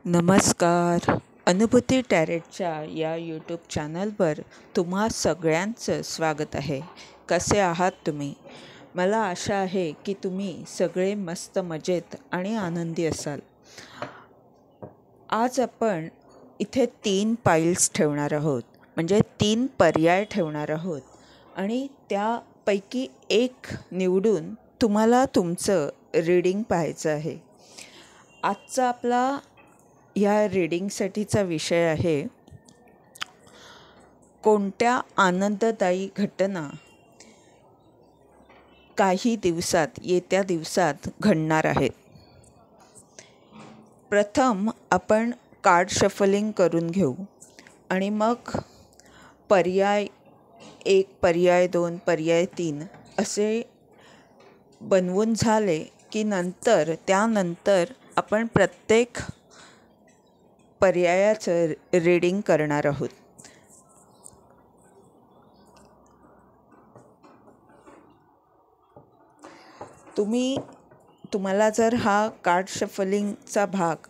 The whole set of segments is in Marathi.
नमस्कार. अनुभूती टॅरेटच्या या यूट्यूब चॅनलवर तुम्हा सगळ्यांचं स्वागत आहे. कसे आहात तुम्ही? मला आशा आहे की तुम्ही सगळे मस्त मजेत आणि आनंदी असाल. आज आपण इथे 3 पाईल्स ठेवणार आहोत, म्हणजे 3 पर्याय ठेवणार आहोत आणि त्यापैकी एक निवडून तुम्हाला तुमचं रीडिंग पाहायचं आहे. आजचा आपला ह्या रीडिंगसाठीचा विषय आहे, कोणत्या आनंददायी घटना काही येत्या दिवसात घडणार आहेत. प्रथम आपण कार्ड शफलिंग करून घेऊ आणि मग पर्याय 1, पर्याय 2, पर्याय 3 असे बनवून झाले की त्यानंतर आपण प्रत्येक पर्यायाचं रीडिंग करणार आहोत. तुम्हाला जर हा कार्ड शफलिंगचा भाग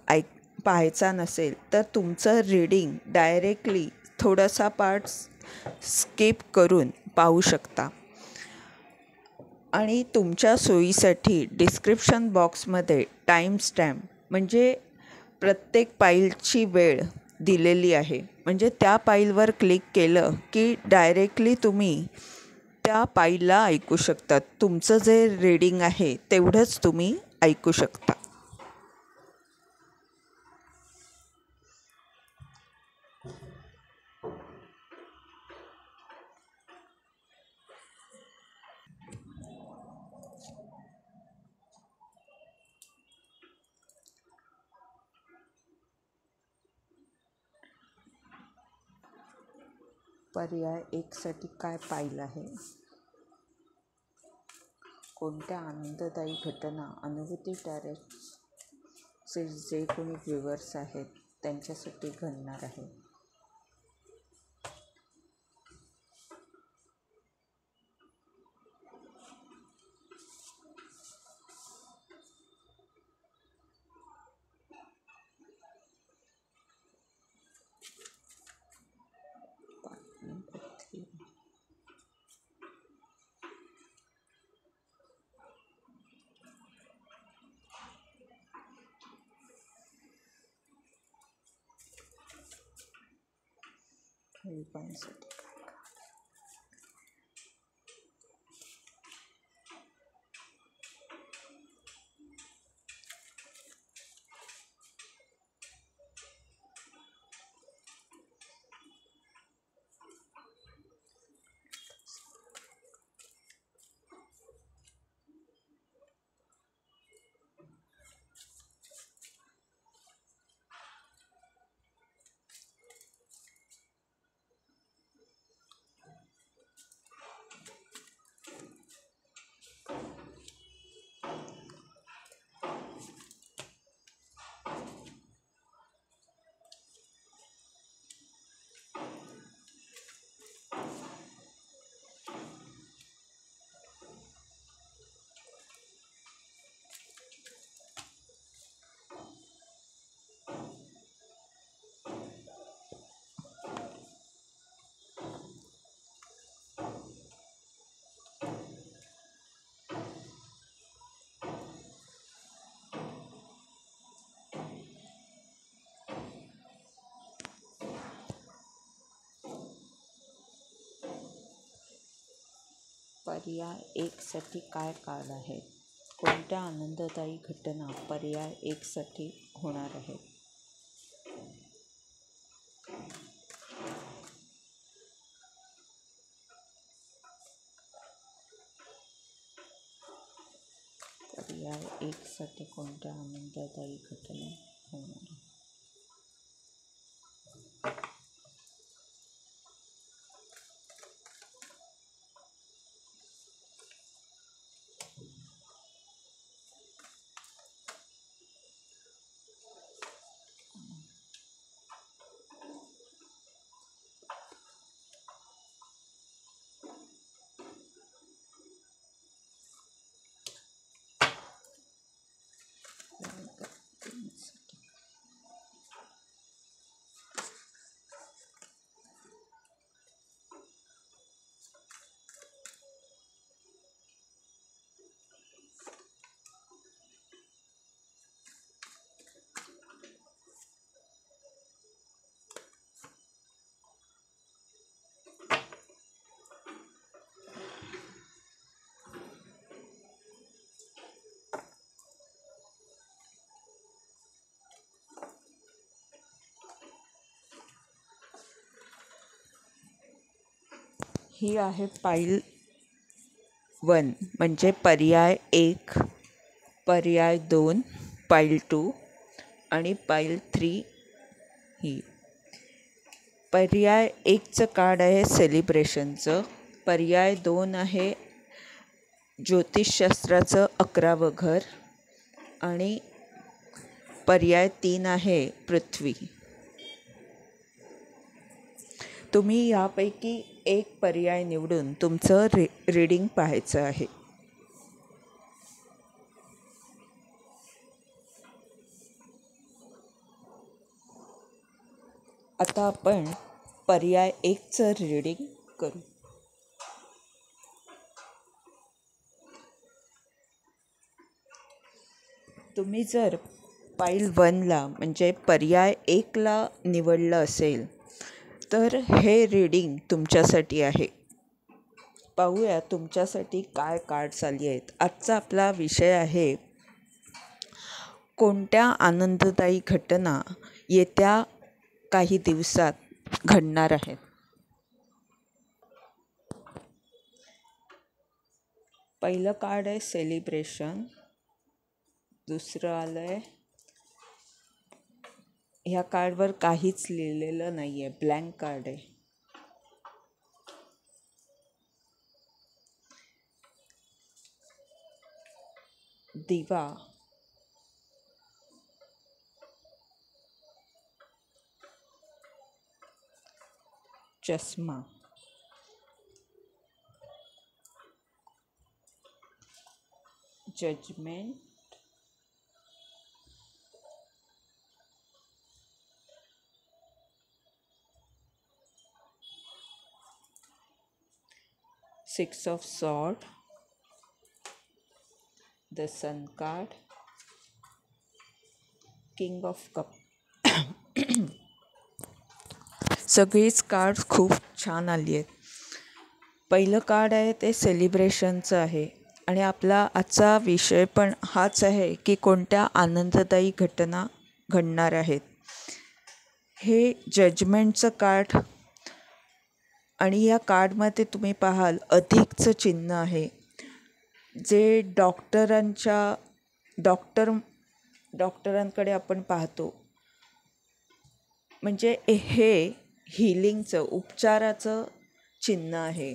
पाहायचा नसेल तर तुमचं रीडिंग डायरेक्टली थोडासा पार्ट स्किप करून पाहू शकता. आणि तुमच्या सोयीसाठी डिस्क्रिप्शन बॉक्समध्ये टाईमस्टॅम्प म्हणजे प्रत्येक पाईलची वेळ दिलेली आहे. म्हणजे त्या पाईलवर क्लिक केलं की डायरेक्टली तुम्ही त्या पाईलला ऐकू शकता. तुमचं जे रीडिंग आहे तेवढंच तुम्ही ऐकू शकता. पर्याय 1 साठी काय पाहिलं आहे? कोणत्या आनंददायी घटना अनुभूती टॅरेटचे जे कोणी व्ह्युअर्स आहेत त्यांच्यासाठी घडणार आहे? पर्याय 1 साठी काय कार्ड आहे? कोणत्या आनंददायी घटना पर्याय 1 साठी होणार आहेत? पर्याय 1 साठी कोणत्या आनंददायी घटना होणार आहे? ही आहे पाईल 1 म्हणजे पर्याय 1, पर्याय 2, पाईल 2 आणि पाईल 3. ही पर्याय 1चं कार्ड आहे सेलिब्रेशनचं, पर्याय 2 आहे ज्योतिषशास्त्राचं 11वं घर आणि पर्याय 3 आहे पृथ्वी. तुम्ही यापैकी एक पर्याय निवडून तुमचं रीडिंग पाहायचं आहे. आता आपण पर्याय 1चं रीडिंग करू. तुम्ही जर पाईल 1ला म्हणजे पर्याय 1ला निवडलं असेल तर हे रीडिंग तुमच्यासाठी आहे. पाहूया तुमच्यासाठी काय कार्ड्स आली आहेत. आजचा आपला विषय आहे कोणत्या आनंददायी घटना येत्या काही दिवसात घडणार आहेत. पहिलं कार्ड आहे सेलिब्रेशन, दुसरं आलं आहे, ह्या कार्डवर काहीच लिहिलेलं नाही आहे, ब्लँक कार्ड आहे. दिवा, चष्मा, judgement, six of sword, the sun card, king of cup. सगळीच कार्ड खूप छान आली आहेत. पहिलं कार्ड आहे ते सेलिब्रेशनचं आहे आणि आपला आजचा विषय पण हाच आहे की कोणत्या आनंददायी घटना घडणार आहेत. हे जजमेंटचं कार्ड आणि या कार्डमध्ये तुम्ही पाहाल अधिकचं चिन्ह आहे, जे डॉक्टरांकडे आपण पाहतो. म्हणजे हे हिलिंगचं, उपचाराचं चिन्ह आहे.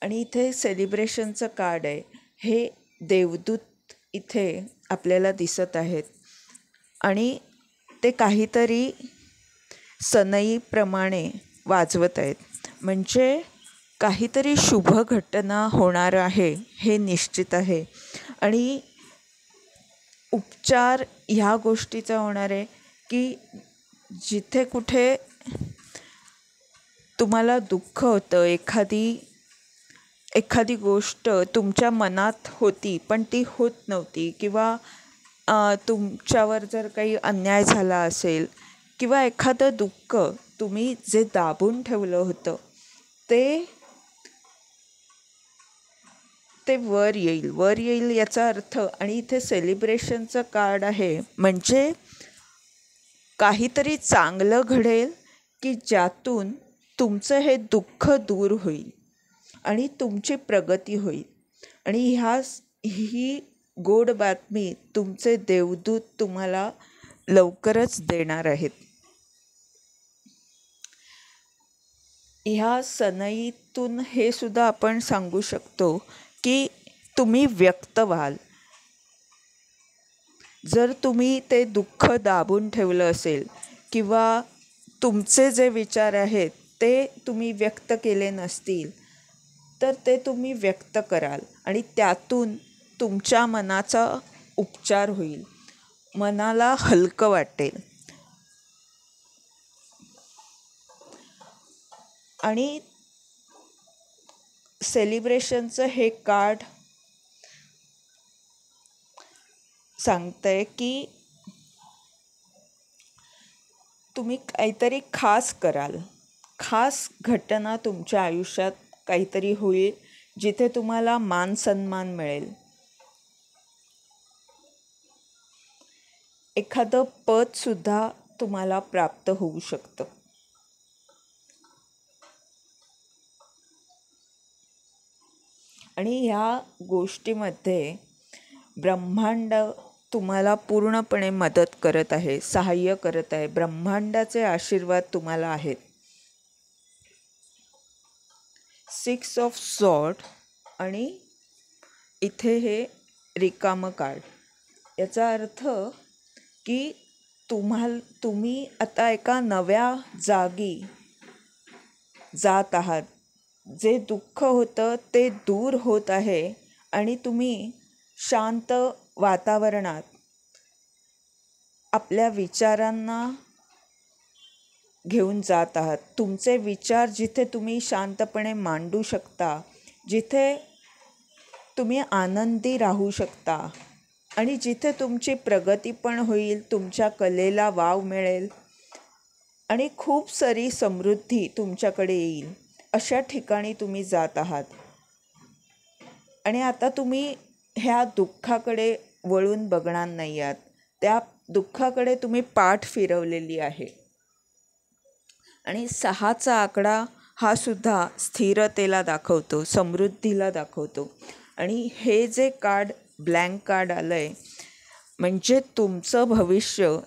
आणि इथे सेलिब्रेशनचं कार्ड आहे. हे देवदूत इथे आपल्याला दिसत आहेत आणि ते काहीतरी सनईप्रमाणे वाजवत आहेत. म्हणजे काहीतरी शुभ घटना होणार आहे हे निश्चित आहे. आणि उपचार ह्या गोष्टीचा होणार आहे की जिथे कुठे तुम्हाला दुःख होतं, एखादी गोष्ट तुमच्या मनात होती पण ती होत नव्हती, किंवा तुमच्यावर जर काही अन्याय झाला असेल किंवा एखादं दुःख तुम्ही जे दाबून ठेवलं होतं ते वर येईल याचा अर्थ. आणि इथे सेलिब्रेशनचं कार्ड आहे म्हणजे काहीतरी चांगलं घडेल की ज्यातून तुमचं हे दुःख दूर होईल आणि तुमची प्रगती होईल. आणि ही गोड बातमी तुमचे देवदूत तुम्हाला लवकरच देणार आहेत. ह्या सनईतून हे सुद्धा आपण सांगू शकतो की तुम्ही व्यक्त व्हाल. जर तुम्ही ते दुःख दाबून ठेवलं असेल किंवा तुमचे जे विचार आहेत ते तुम्ही व्यक्त केले नसतील तर ते तुम्ही व्यक्त कराल आणि त्यातून तुमच्या मनाचा उपचार होईल, मनाला हलकं वाटेल. आणि सेलिब्रेशनचं हे कार्ड सांगतंय की तुम्ही काहीतरी खास कराल, खास घटना तुमच्या आयुष्यात काहीतरी होईल जिथे तुम्हाला मान सन्मान मिळेल. एखादं पदसुद्धा तुम्हाला प्राप्त होऊ शकतं. आणि ह्या गोष्टीमध्ये ब्रह्मांड तुम्हाला पूर्णपणे मदत करत आहे, सहाय्य करत आहे. ब्रह्मांडाचे आशीर्वाद तुम्हाला आहेत. 6 ऑफ सॉर्ड आणि इथे हे रिकामं कार्ड. याचा अर्थ की तुम्ही आता एका नव्या जागी जात आहात. जे दुःख होतं ते दूर होत आहे आणि तुम्ही शांत वातावरणात आपल्या विचारांना घेऊन जात आहात. तुमचे विचार जिथे तुम्ही शांतपणे मांडू शकता, जिथे तुम्ही आनंदी राहू शकता आणि जिथे तुमची प्रगती पण होईल, तुमच्या कलेला वाव मिळेल आणि खूप सारी समृद्धी तुमच्याकडे येईल, अशा ठिकाणी तुम्ही जात आहात. आणि आता तुम्ही ह्या दुःखाकडे वळून बघणार नाही आहात. त्या दुःखाकडे तुम्ही पाठ फिरवलेली आहे. आणि 6चा आकडा हा सुद्धा स्थिरतेला दाखवतो, समृद्धीला दाखवतो. आणि हे जे कार्ड, ब्लँक कार्ड आलं आहे, म्हणजे तुमचं भविष्य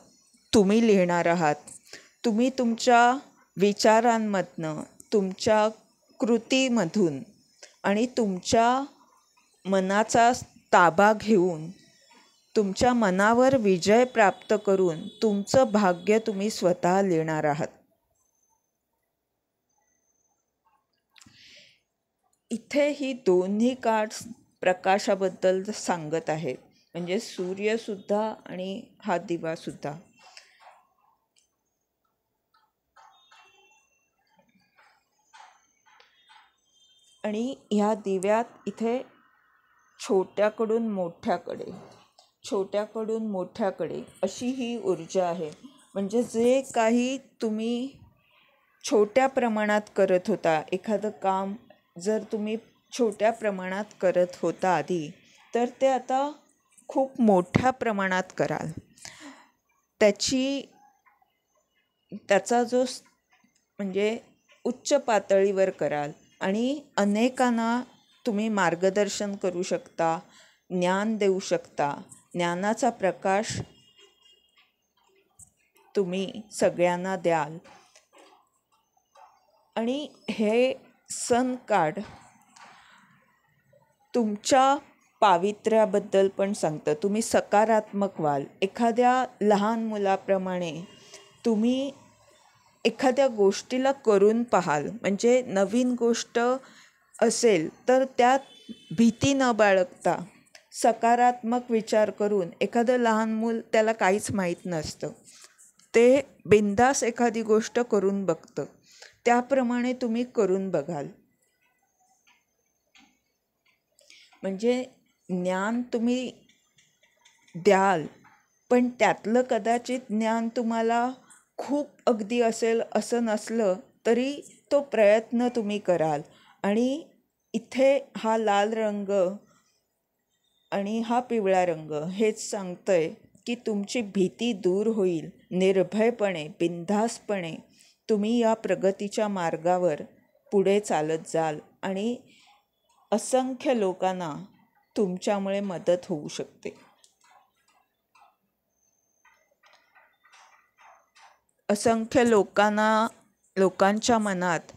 तुम्ही लिहिणार आहात. तुम्ही तुमच्या विचारांमधनं, तुमच्या कृतीमधून आणि तुमच्या मनाचा ताबा घेऊन, तुमच्या मनावर विजय प्राप्त करून तुमचं भाग्य तुम्ही स्वतः लिहिणार आहात. इथे ही दोन्ही कार्ड्स प्रकाशाबद्दल सांगत आहेत, म्हणजे सूर्यसुद्धा आणि हा दिवासुद्धा. आणि ह्या दिव्यात इथे छोट्याकडून मोठ्याकडे अशी ही ऊर्जा आहे. म्हणजे जे काही तुम्ही छोट्या प्रमाणात करत होता, एखादं काम जर तुम्ही छोट्या प्रमाणात करत होता आधी, तर ते आता खूप मोठ्या प्रमाणात कराल. त्याचा जो म्हणजे उच्च पातळीवर कराल आणि अनेकांना तुम्ही मार्गदर्शन करू शकता, ज्ञान देऊ शकता. ज्ञानाचा प्रकाश तुम्ही सगळ्यांना द्याल. आणि हे सन कार्ड तुमच्या पावित्र्याबद्दल पण सांगतं. तुम्ही सकारात्मक व्हाल. एखाद्या लहान मुलाप्रमाणे तुम्ही एखाद्या गोष्टीला करून पाहाल. म्हणजे नवीन गोष्ट असेल तर त्यात भीती न बाळगता सकारात्मक विचार करून, एखादं लहान मूल, त्याला काहीच माहीत नसतं, ते बिनधास्त एखादी गोष्ट करून बघतं. त्याप्रमाणे तुम्ही करून बघाल. म्हणजे ज्ञान तुम्ही द्याल, पण त्यातलं कदाचित ज्ञान तुम्हाला खूप अगदी असेल असं नसलं तरी तो प्रयत्न तुम्ही कराल. आणि इथे हा लाल रंग आणि हा पिवळा रंग हेच सांगतंय की तुमची भीती दूर होईल. निर्भयपणे, बिनधास्तपणे तुम्ही या प्रगतीच्या मार्गावर पुढे चालत जाल आणि असंख्य लोकांना तुमच्यामुळे मदत होऊ शकते. असंख्य लोकांच्या मनात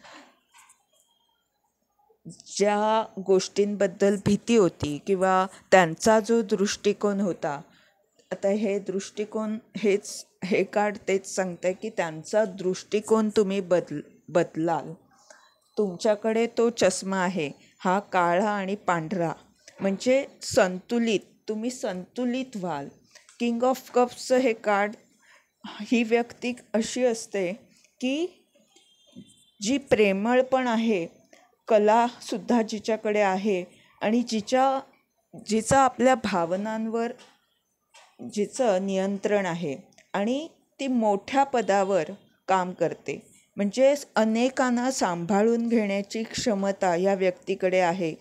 ज्या गोष्टींबद्दल भीती होती किंवा त्यांचा जो दृष्टिकोन होता, आता हे कार्ड तेच सांगतं की त्यांचा दृष्टिकोन तुम्ही बदलाल. तुमच्याकडे तो चष्मा आहे, हा काळा आणि पांढरा, म्हणजे तुम्ही संतुलित व्हाल. किंग ऑफ कप्सचं हे कार्ड, ही व्यक्ती अशी असते की जी प्रेमळ पण आहे, कलासुद्धा जिच्याकडे आहे आणि जिचं आपल्या भावनांवर जिचं नियंत्रण आहे आणि ती मोठ्या पदावर काम करते. म्हणजे अनेकांना सांभाळून घेण्याची क्षमता या व्यक्तीकडे आहे.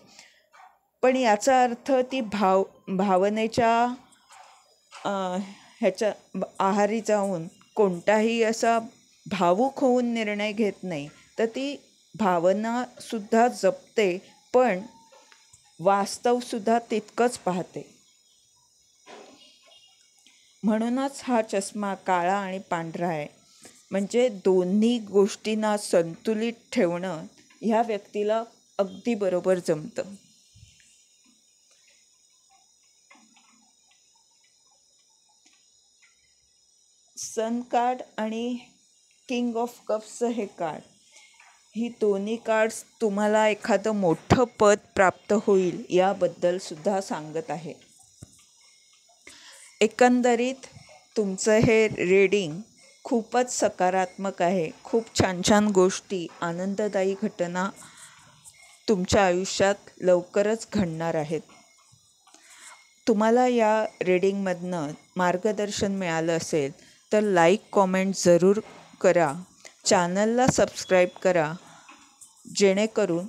पण याचा अर्थ ती भावनेच्या ह्याच्या आहारी जाऊन कोणताही असा भावूक होऊन निर्णय घेत नाही, तर ती भावनासुद्धा जपते, पण वास्तवसुद्धा तितकंच पाहते. म्हणूनच हा चष्मा काळा आणि पांढरा आहे. म्हणजे दोन्ही गोष्टींना संतुलित ठेवणं ह्या व्यक्तीला अगदी बरोबर जमतं. सन कार्ड आणि किंग ऑफ कप्सचं हे कार्ड, ही दोन्ही कार्ड्स तुम्हाला एखादं मोठं पद प्राप्त होईल याबद्दल सुद्धा सांगत आहे. एकंदरीत तुमचं हे रीडिंग खूपच सकारात्मक आहे. खूप छान छान गोष्टी, आनंददायी घटना तुमच्या आयुष्यात लवकरच घडणार आहेत. तुम्हाला या रीडिंगमधनं मार्गदर्शन मिळालं असेल तर लाईक कॉमेंट जरूर करा. चॅनलला सबस्क्राईब करा, जेणेकरून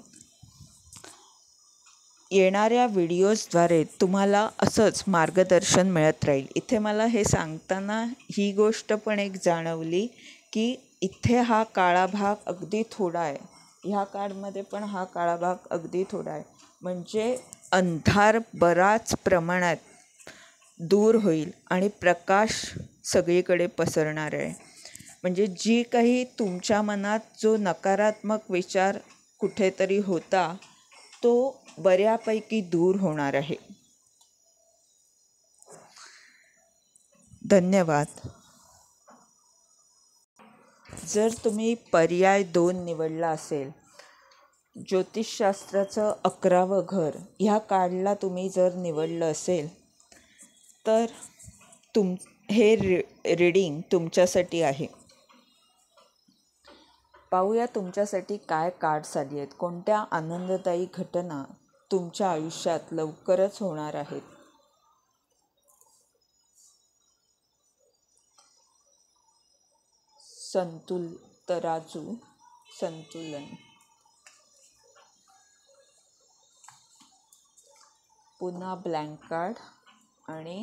येणाऱ्या व्हिडिओजद्वारे तुम्हाला असंच मार्गदर्शन मिळत राहील. इथे मला हे सांगताना ही गोष्ट पण एक जाणवली की इथे हा काळा भाग अगदी थोडा आहे, ह्या कार्डमध्ये पण हा काळा भाग अगदी थोडा आहे. म्हणजे अंधार बराच प्रमाणात दूर होईल आणि प्रकाश सगळीकडे पसरणार आहे. म्हणजे जी काही तुमच्या मनात जो नकारात्मक विचार कुठेतरी होता तो बऱ्यापैकी दूर होणार आहे. धन्यवाद. जर तुम्ही पर्याय 2 निवडला असेल, ज्योतिषशास्त्राचं 11वं घर ह्या कार्डला तुम्ही जर निवडलं असेल तर हे रीडिंग तुमच्यासाठी आहे. पाहूया तुमच्यासाठी काय कार्ड्स आली आहेत, कोणत्या आनंददायी घटना तुमच्या आयुष्यात लवकरच होणार आहेत. तराजू, संतुलन, पुन्हा ब्लँक कार्ड आणि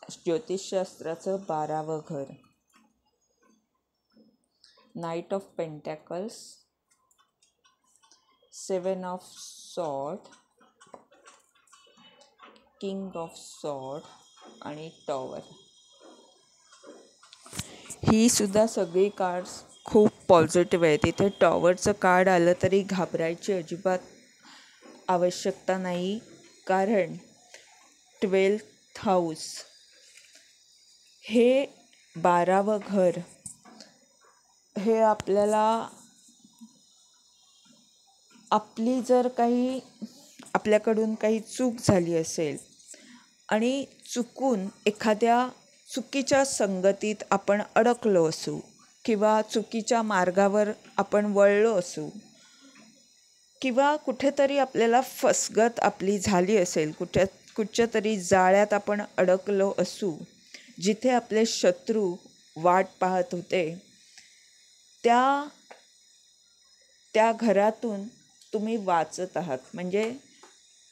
ज्योतिषशास्त्राचं 12वं घर, night of pentacles, 7 of sword, king of sword आणि टॉवर. ही सुद्धा सगळी कार्ड्स खूप पॉझिटिव्ह आहेत. इथे टॉवरचं कार्ड आलं तरी घाबरायची अजिबात आवश्यकता नाही, कारण 12th हाऊस हे 12वं घर हे आपल्याला आपल्याकडून काही चूक झाली असेल आणि चुकून एखाद्या चुकीच्या संगतीत आपण अडकलो असू किंवा चुकीच्या मार्गावर आपण वळलो असू किंवा कुठेतरी आपल्याला फसगत आपली झाली असेल, कुठच्या तरी जाळ्यात आपण अडकलो असू, जिथे आपले शत्रू वाट पाहत होते, त्या घरातून तुम्ही वाचत आहात. म्हणजे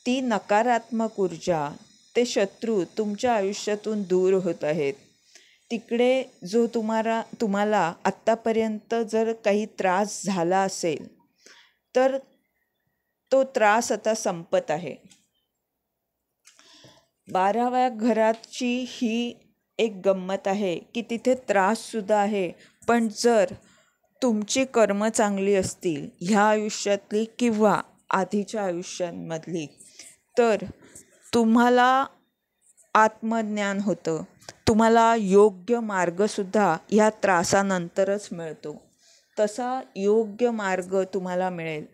ती नकारात्मक ऊर्जा, ते शत्रू तुमच्या आयुष्यातून दूर होत आहेत. तिकडे जो तुम्हाला आत्तापर्यंत जर काही त्रास झाला असेल तर तो त्रास आता संपत आहे. 12व्या घराची ही एक गंमत आहे की तिथे त्राससुद्धा आहे, पण जर तुमची कर्म चांगली असतील ह्या आयुष्यातली किंवा आधीच्या आयुष्यांमधली, तर तुम्हाला आत्मज्ञान होतं, तुम्हाला योग्य मार्गसुद्धा ह्या त्रासानंतरच मिळतो. तसा योग्य मार्ग तुम्हाला मिळेल.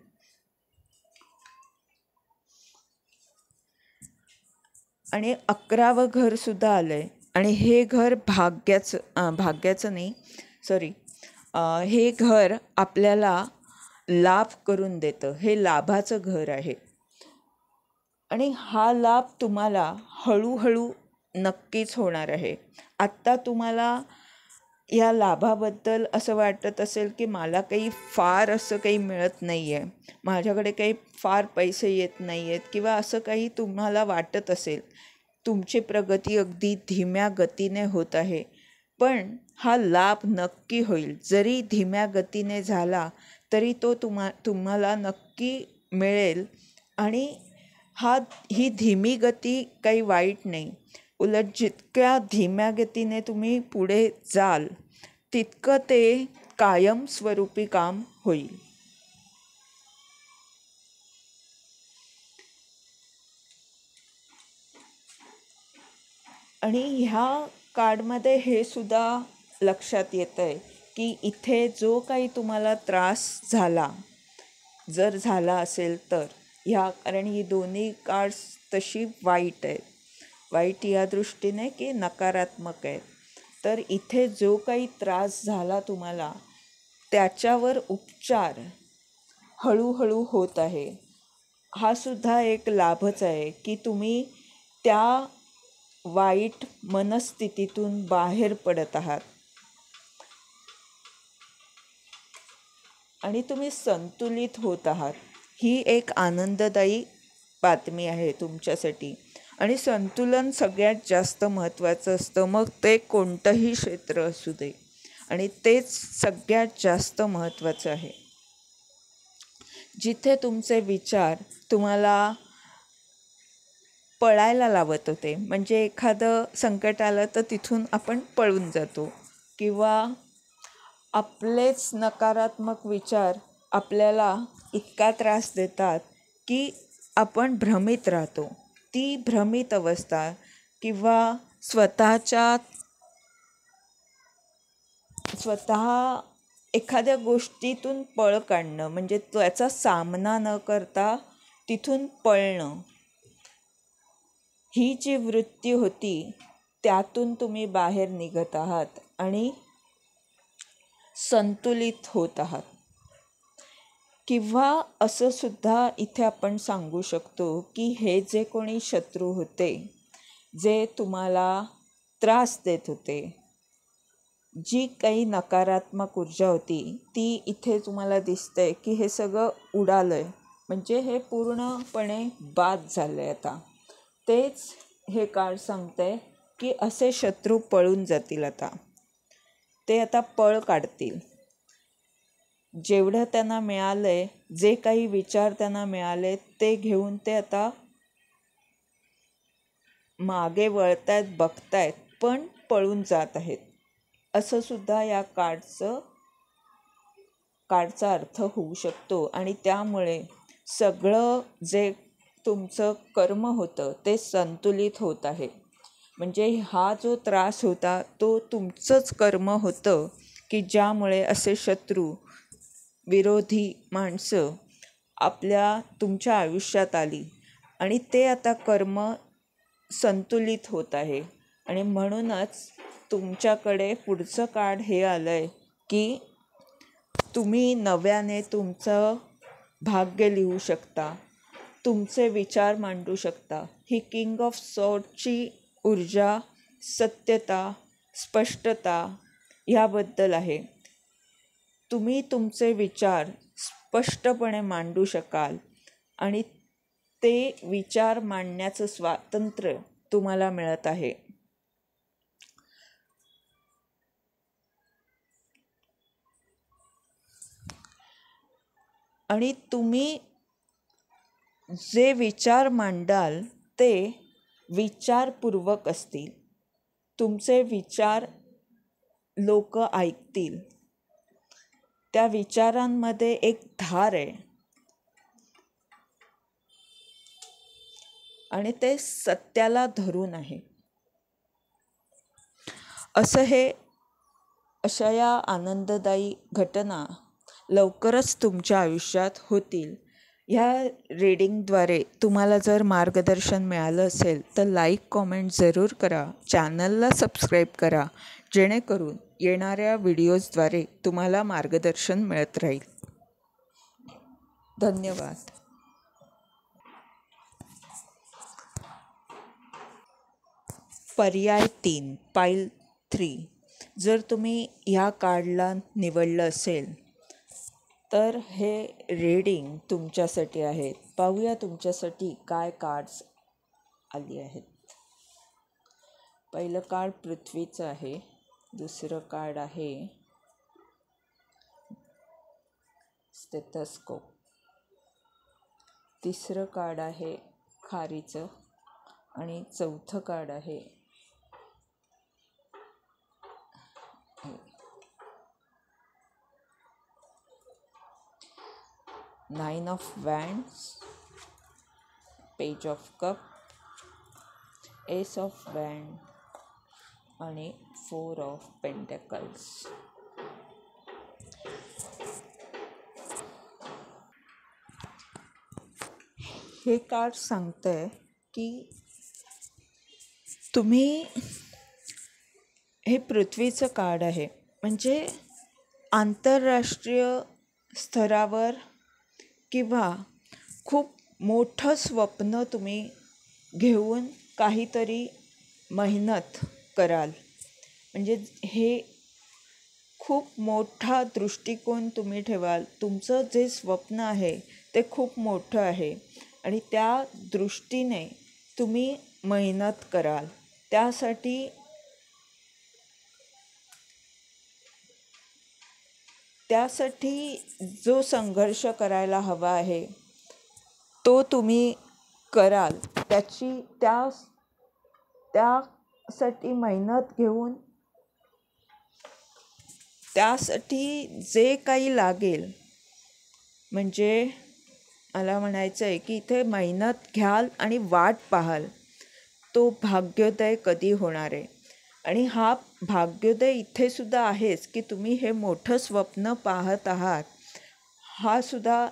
आणि 11वं घरसुद्धा आलं आहे आणि हे घर भाग्याचं नाही, हे घर आपल्याला लाभ करून देतं. हे लाभाचं घर आहे आणि हा लाभ तुम्हाला हळूहळू नक्कीच होणार आहे. आत्ता तुम्हाला या लाभाबद्दल असं वाटत असेल की मला काही फार असं काही मिळत नाही आहे, माझ्याकडे काही फार पैसे येत नाही आहेत किंवा असं काही तुम्हाला वाटत असेल, तुमची प्रगती अगदी धीम्या गतीने होत आहे, पण हा लाभ नक्की होईल. जरी धीम्या गतीने झाला तरी तो तुम्हाला नक्की मिळेल आणि ही धीमी गती काही वाईट नाही. उलट जितक्या धीम्या गतीने तुम्ही पुढे जाल तितकं ते कायमस्वरूपी काम होईल. आणि ह्या कार्डमध्ये हे सुद्धा लक्षात येतं आहे की इथे जो काही तुम्हाला त्रास झाला, जर झाला असेल तर कारण ही दोन्ही कार्ड्स तशी वाईट आहेत. वाईट या दृष्टीने की नकारात्मक आहेत. तर इथे जो काही त्रास झाला तुम्हाला त्याच्यावर उपचार हळूहळू होत आहे. हा सुद्धा एक लाभच आहे की तुम्ही त्या वाईट मनस्थितीतून बाहेर पडत आहात आणि तुम्ही संतुलित होत आहात. ही एक आनंददायी बातमी आहे तुमच्यासाठी. आणि संतुलन सगळ्यात जास्त महत्त्वाचं असतं, मग ते कोणतंही क्षेत्र असू दे. आणि तेच सगळ्यात जास्त महत्त्वाचं आहे. जिथे तुमचे विचार तुम्हाला पळायला लावत होते, म्हणजे एखादं संकट आलं तर तिथून आपण पळून जातो, किंवा आपलेच नकारात्मक विचार आपल्याला इतका त्रास देतात की आपण भ्रमित राहतो. ती भ्रमित अवस्था किंवा स्वतः एखाद्या गोष्टीतून पळ काढणं, म्हणजे त्याचा सामना न करता तिथून पळणं, ही जी वृत्ती होती त्यातून तुम्ही बाहेर निघत आहात आणि संतुलित होत आहात. किंवा असं सुद्धा इथे आपण सांगू शकतो की हे जे कोणी शत्रू होते, जे तुम्हाला त्रास देत होते, जी काही नकारात्मक ऊर्जा होती ती इथे तुम्हाला दिसतंय की हे सगळं उडालं आहे, म्हणजे हे पूर्णपणे बाद झालं आहे. आता तेच हे कार्ड सांगतंय की असे शत्रू पळून जातील. आता ते पळ काढतील. जेवढं त्यांना मिळालं आहे, जे काही विचार त्यांना मिळाले ते घेऊन ते आता मागे वळतायत, बघतायत, पण पळून जात आहेत. असं सुद्धा या कार्डचा अर्थ होऊ शकतो. आणि त्यामुळे सगळं जे तुमचं कर्म होतं ते संतुलित होत आहे. म्हणजे हा जो त्रास होता तो तुमचंच कर्म होतं की ज्यामुळे असे शत्रू, विरोधी माणसं तुमच्या आयुष्यात आली आणि ते आता कर्म संतुलित होत आहे. आणि म्हणूनच तुमच्याकडे पुढचं कार्ड हे आलं आहे की तुम्ही नव्याने तुमचं भाग्य लिहू शकता, तुमचे विचार मांडू शकता. ही किंग ऑफ सॉर्डची ऊर्जा सत्यता, स्पष्टता ह्याबद्दल आहे. तुम्ही तुमचे विचार स्पष्टपणे मांडू शकाल आणि ते विचार मांडण्याचं स्वातंत्र्य तुम्हाला मिळत आहे. आणि तुम्ही जे विचार मांडाल ते विचारपूर्वक असतील. तुमचे विचार लोक ऐकतील. त्या विचारांमध्ये एक धार आहे आणि ते सत्याला धरून आहे. अशा या आनंददायी घटना लवकरच तुमच्या आयुष्यात होतील. ह्या रीडिंगद्वारे तुम्हाला जर मार्गदर्शन मिळालं असेल तर लाईक, कॉमेंट जरूर करा. चॅनलला सबस्क्राईब करा, जेणेकरून येणाऱ्या व्हिडिओजद्वारे तुम्हाला मार्गदर्शन मिळत राहील. धन्यवाद. पर्याय 3, पाईल 3. जर तुम्ही ह्या कार्डला निवडलं असेल तर हे रीडिंग तुमच्यासाठी आहे. पाहूया तुमच्यासाठी काय कार्ड्स आली आहेत. पहिलं कार्ड पृथ्वीचं आहे. दुसरं कार्ड आहे स्टेथोस्कोप. तिसरं कार्ड आहे खारीचं आणि चौथं कार्ड आहे nine of wands, page of cup, ace of wand आणि 4 ऑफ पेंटॅकल्स. हे कार्ड सांगतंय की तुम्ही, हे पृथ्वीचं कार्ड आहे, म्हणजे आंतरराष्ट्रीय स्तरावर किंवा खूप मोठं स्वप्न तुम्ही घेऊन काहीतरी मेहनत कराल. म्हणजे हे खूप मोठा दृष्टिकोन तुम्ही ठेवाल. तुमचं जे स्वप्न आहे ते खूप मोठं आहे आणि त्या दृष्टीने तुम्ही मेहनत कराल. त्यासाठी जो संघर्ष करायला हवा आहे तो तुम्ही कराल. त्यासाठी मेहनत घेऊन त्यासाठी जे काही लागेल, म्हणजे मला म्हणायचं आहे की इथे मेहनत घ्याल आणि वाट पाहाल तो भाग्योदय कधी होणार आहे. आणि हा भाग्योदय इथे सुद्धा आहेच की तुम्ही हे मोठं स्वप्न पाहत आहात. हा सुद्धा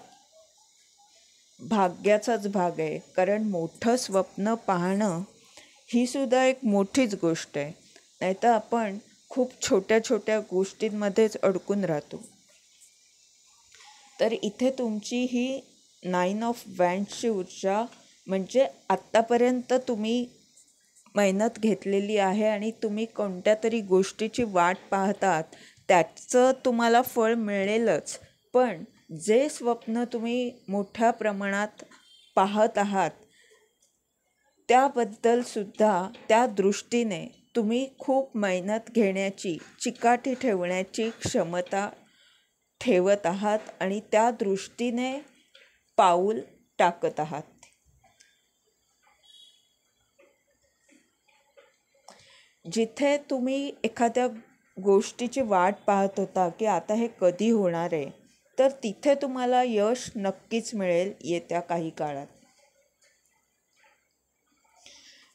भाग्याचाच भाग आहे, कारण मोठं स्वप्न पाहणं ही सुद्धा एक मोठीच गोष्ट आहे. नाहीतर आपण खूप छोट्या छोट्या गोष्टींमध्येच अडकून राहतो. तर इथे तुमची ही 9 ऑफ वँड्सची ऊर्जा, म्हणजे आत्तापर्यंत तुम्ही मेहनत घेतलेली आहे आणि तुम्ही कोणत्या तरी गोष्टीची वाट पाहतात, त्याचं तुम्हाला फळ मिळेलच. पण जे स्वप्न तुम्ही मोठ्या प्रमाणात पाहत आहात त्याबद्दलसुद्धा, त्या दृष्टीने तुम्ही खूप मेहनत घेण्याची, चिकाटी ठेवण्याची क्षमता ठेवत आहात आणि त्या दृष्टीने पाऊल टाकत आहात. जिथे तुम्ही एखाद्या गोष्टीची वाट पाहत होता की आता हे कधी होणार आहे, तर तिथे तुम्हाला यश नक्कीच मिळेल येत्या काही काळात.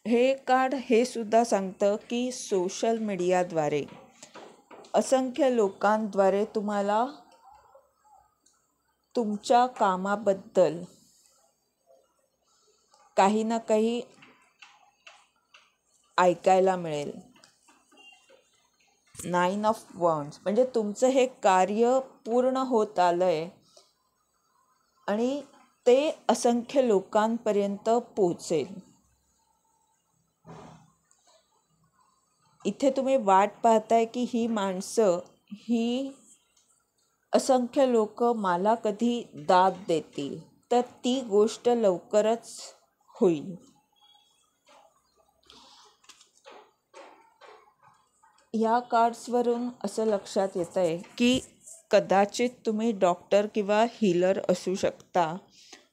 हे कार्ड हे सुद्धा सांगतं की सोशल मीडियाद्वारे असंख्य लोकांद्वारे तुम्हाला तुमच्या कामाबद्दल काही ना काही ऐकायला मिळेल. 9 ऑफ वॉन्ड्स म्हणजे तुमचं हे कार्य पूर्ण होत आलंय आणि ते असंख्य लोकांपर्यंत पोचेल. इथे तुम्ही वाट पाहताय की ही माणसं, ही असंख्य लोक मला कधी दाद देतील, तर ती गोष्ट लवकरच होईल. या कार्ड्सवरून असं लक्षात येतं आहे की कदाचित तुम्ही डॉक्टर किंवा हीलर असू शकता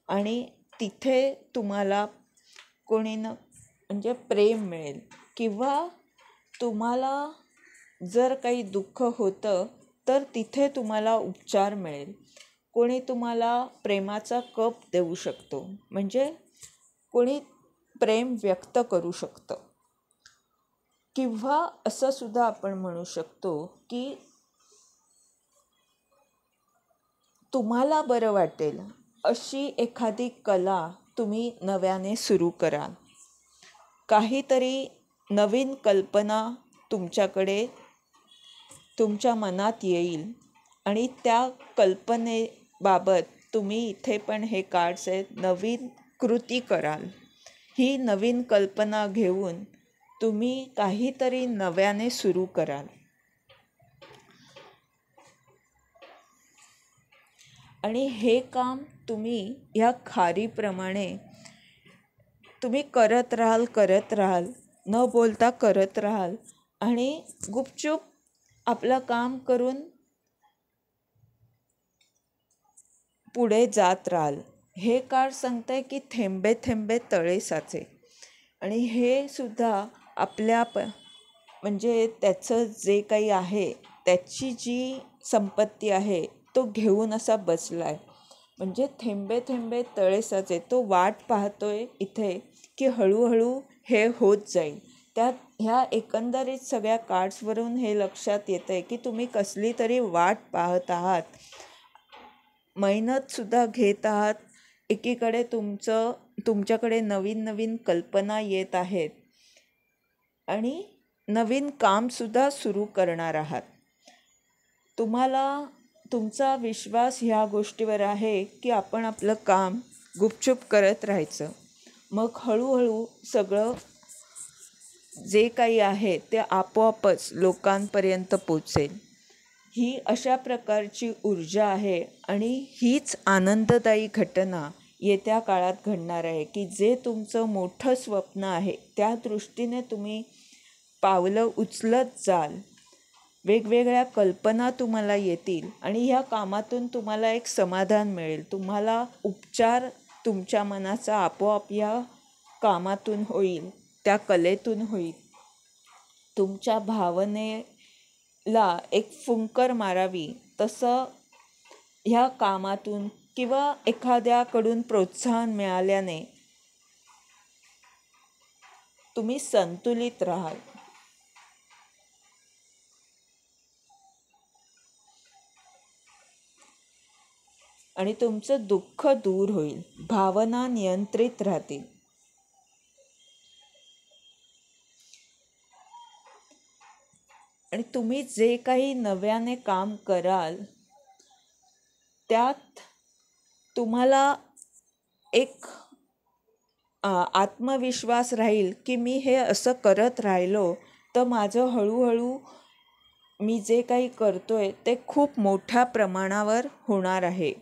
आणि तिथे तुम्हाला कोणी म्हणजे प्रेम मिळेल, किंवा तुम्हाला जर काही दुःख होतं तर तिथे तुम्हाला उपचार मिळेल. कोणी तुम्हाला प्रेमाचा कप देऊ शकतो, म्हणजे कोणी प्रेम व्यक्त करू शकतं. किंवा असं सुद्धा आपण म्हणू शकतो की तुम्हाला बरं वाटेल अशी एखादी कला तुम्ही नव्याने सुरू करा. काहीतरी नवीन कल्पना तुमच्याकडे, तुमच्या मनात येईल आणि त्या कल्पनेबाबत तुम्ही, इथे पण हे कार्ड्स आहेत, नवीन कृती कराल. ही नवीन कल्पना घेऊन तुम्ही काहीतरी नव्याने सुरू कराल आणि हे काम तुम्ही ह्या खारीप्रमाणे तुम्ही करत राहाल, न बोलता करत राहाल आणि गुपचूप आपलं काम करून पुढे जात राहाल. हे कार्ड सांगतंय की थेंबे थेंबे तळे साचे. आणि हे सुद्धा आपल्या म्हणजे त्याचं जे काही आहे, त्याची जी संपत्ती आहे तो घेऊन असा बसला आहे. म्हणजे थेंबे थेंबे तळे साचे, तो वाट पाहतोय इथे की हळूहळू हे होत जाईल. त्यात ह्या एकंदरीत सगळ्या कार्ड्सवरून हे लक्षात येतं आहे की तुम्ही कसली तरी वाट पाहत आहात, मेहनतसुद्धा घेत आहात. एकीकडे तुमच्याकडे नवीन नवीन कल्पना येत आहेत आणि नवीन कामसुद्धा सुरू करणार आहात. तुम्हाला तुमचा विश्वास ह्या गोष्टीवर आहे की आपण आपलं काम गुपचूप करत राहायचं. मग हळूहळू सगळं जे काही आहे ते आपोआपच लोकांपर्यंत पोचेल. ही अशा प्रकारची ऊर्जा आहे आणि हीच आनंददायी घटना येत्या काळात घडणार आहे की जे तुमचं मोठं स्वप्न आहे त्या दृष्टीने तुम्ही पावलं उचलत जाल. वेगवेगळ्या कल्पना तुम्हाला येतील आणि ह्या कामातून तुम्हाला एक समाधान मिळेल. तुम्हाला उपचार तुमच्या मनाचा आपोआप या कामातून होईल, त्या कलेतून होईल. तुमच्या भावनेला एक फुंकर मारावी तसं ह्या कामातून किंवा एखाद्याकडून प्रोत्साहन मिळाल्याने तुम्ही संतुलित राहाल. आणि तुमचं दुःख दूर होईल, भावना नियंत्रित राहतील. आणि तुम्ही जे काही नव्याने काम कराल त्यात तुम्हाला एक आत्मविश्वास राहील की मी हे असं करत राहिलो तर माझं हळूहळू मी जे काही करतोय ते खूप मोठ्या प्रमाणावर होणार आहे,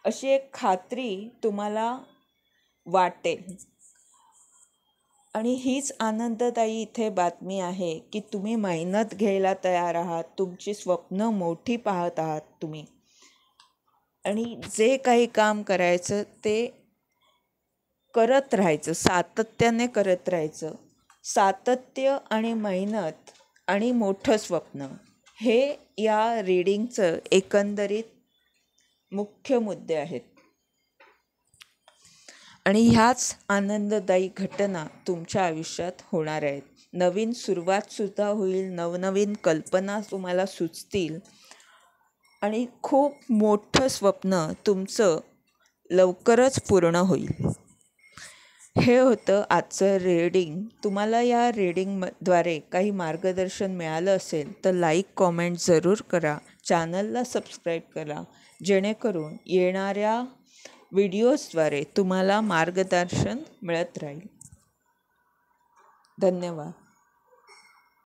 अशी एक खात्री तुम्हाला वाटेल. आणि हीच आनंददायी इथे बातमी आहे की तुम्ही मेहनत घ्यायला तयार आहात, तुमची स्वप्न मोठी पाहत आहात तुम्ही. आणि जे काही काम करायचं ते करत राहायचं, सातत्याने करत राहायचं. सातत्य आणि मेहनत आणि मोठं स्वप्न हे या रीडिंगचं एकंदरीत मुख्य मुद्दे आहेत. आणि ह्याच आनंददायी घटना तुमच्या आयुष्यात होणार आहेत. नवीन सुरुवातसुद्धा होईल, नवनवीन कल्पना तुम्हाला सुचतील आणि खूप मोठं स्वप्न तुमचं लवकरच पूर्ण होईल. हे होतं आजचं रीडिंग. तुम्हाला या रीडिंगद्वारे काही मार्गदर्शन मिळालं असेल तर लाईक कॉमेंट जरूर करा, चॅनलला सबस्क्राईब करा, जेणेकरून येणाऱ्या व्हिडिओजद्वारे तुम्हाला मार्गदर्शन मिळत राहील. धन्यवाद.